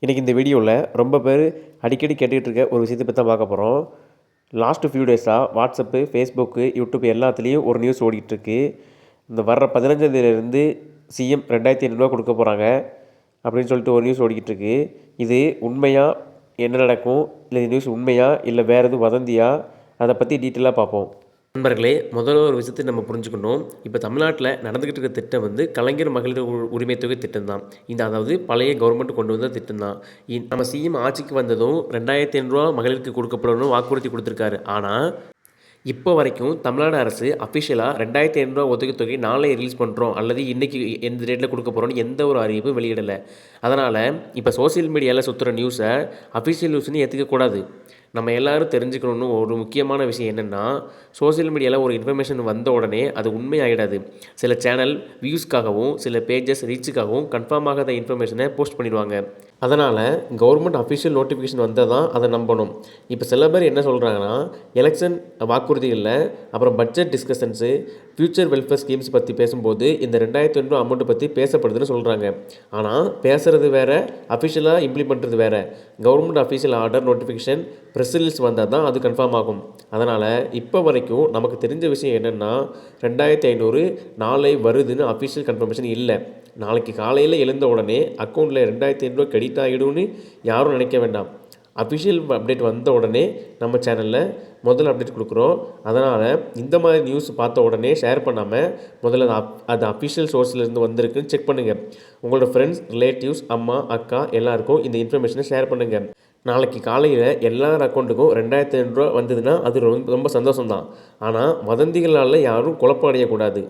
இன்றைக்கி இந்த வீடியோவில் ரொம்ப பேர் அடிக்கடி கேட்டுக்கிட்டு இருக்க ஒரு விஷயத்தை பற்றி தான் பார்க்க போகிறோம். லாஸ்ட்டு ஃபியூ டேஸாக வாட்ஸ்அப்பு, ஃபேஸ்புக்கு, யூடியூப் எல்லாத்துலேயும் ஒரு நியூஸ் ஓடிட்டுருக்கு. இந்த வர்ற 15 சிஎம் 2500 கொடுக்க போகிறாங்க அப்படின்னு சொல்லிட்டு ஒரு நியூஸ் ஓடிக்கிட்டு இருக்கு. இது உண்மையா, என்ன நடக்கும், இல்லை இந்த நியூஸ் உண்மையா இல்லை வேறு எதுவும் வதந்தியா, அதை பற்றி டீட்டெயிலாக பார்ப்போம். நண்பர்களே, முதல்ல ஒரு விஷயத்தை நம்ம புரிஞ்சுக்கணும். இப்போ தமிழ்நாட்டில் நடந்துக்கிட்டு இருக்க திட்டம் கலைஞர் மகளிர் உரிமை தொகை திட்டம் தான். இந்த அதாவது பழைய கவர்மெண்ட் கொண்டு வந்த திட்டம் தான். நம்ம சிஎம் ஆட்சிக்கு வந்ததும் 2500 மகளிருக்கு கொடுக்கப்படணும் வாக்குறுதி கொடுத்துருக்காரு. ஆனால் இப்போ வரைக்கும் தமிழ்நாடு அரசு அஃபிஷியலாக 2500 உதவித்தொகை நாளை ரிலீஸ் பண்ணுறோம் அல்லது இன்றைக்கி எந்த டேட்டில் கொடுக்க போகிறோன்னு எந்த ஒரு அறிவிப்பும் வெளியிடலை. அதனால் இப்போ சோசியல் மீடியாவில் சுற்றுற நியூஸை அஃபிஷியல் நியூஸ்னு ஏற்றுக்கக்கூடாது. நம்ம எல்லோரும் தெரிஞ்சுக்கணுன்னு ஒரு முக்கியமான விஷயம் என்னென்னா, சோசியல் மீடியாவில் ஒரு இன்ஃபர்மேஷன் வந்த உடனே அது உண்மையாகிடாது. சில சேனல் வியூஸ்க்காகவும் சில பேஜஸ் ரீச்சுக்காகவும் கன்ஃபார்ம் ஆகாத இன்ஃபர்மேஷனை போஸ்ட் பண்ணிடுவாங்க. அதனால் கவர்மெண்ட் அஃபிஷியல் நோட்டிஃபிகேஷன் வந்தால் தான் அதை நம்பணும். இப்போ சில பேர் என்ன சொல்கிறாங்கன்னா, எலெக்ஷன் வாக்குறுதிகளில் அப்புறம் budget discussions, future welfare schemes பற்றி பேசும்போது இந்த 2500 அமௌண்ட்டு பற்றி பேசப்படுதுன்னு சொல்கிறாங்க. ஆனால் பேசுகிறது வேறு, அஃபிஷியலாக இம்ப்ளிமெண்ட் பண்ணுறது வேறு. Government official order notification press release வந்தால் தான் அது கன்ஃபார்ம் ஆகும். அதனால் இப்போ வரைக்கும் நமக்கு தெரிஞ்ச விஷயம் என்னென்னா, 2500 நாளை வருதுன்னு அஃபிஷியல் கன்ஃபர்மேஷன் இல்லை. நாளைக்கு காலையில் எழுந்த உடனே அக்கௌண்ட்டில் 2500 கிரெடிட் ஆகிடும்னு யாரும் நினைக்க வேண்டாம். அஃபிஷியல் அப்டேட் வந்த உடனே நம்ம சேனலில் முதல் அப்டேட் கொடுக்குறோம். அதனால் இந்த மாதிரி நியூஸ் பார்த்த உடனே ஷேர் பண்ணாமல் முதல்ல அது அஃபிஷியல் சோர்ஸ்லேருந்து வந்திருக்குன்னு செக் பண்ணுங்கள். உங்களோட ஃப்ரெண்ட்ஸ், ரிலேட்டிவ்ஸ், அம்மா, அக்கா எல்லாருக்கும் இந்த இன்ஃபர்மேஷனை ஷேர் பண்ணுங்கள். நாளைக்கு காலையில் எல்லார் அக்கௌண்ட்டுக்கும் 2500 வந்ததுன்னா அது ரொம்ப சந்தோஷம்தான். ஆனால் வதந்திகளால் யாரும் குழப்பம் அடையக்கூடாது.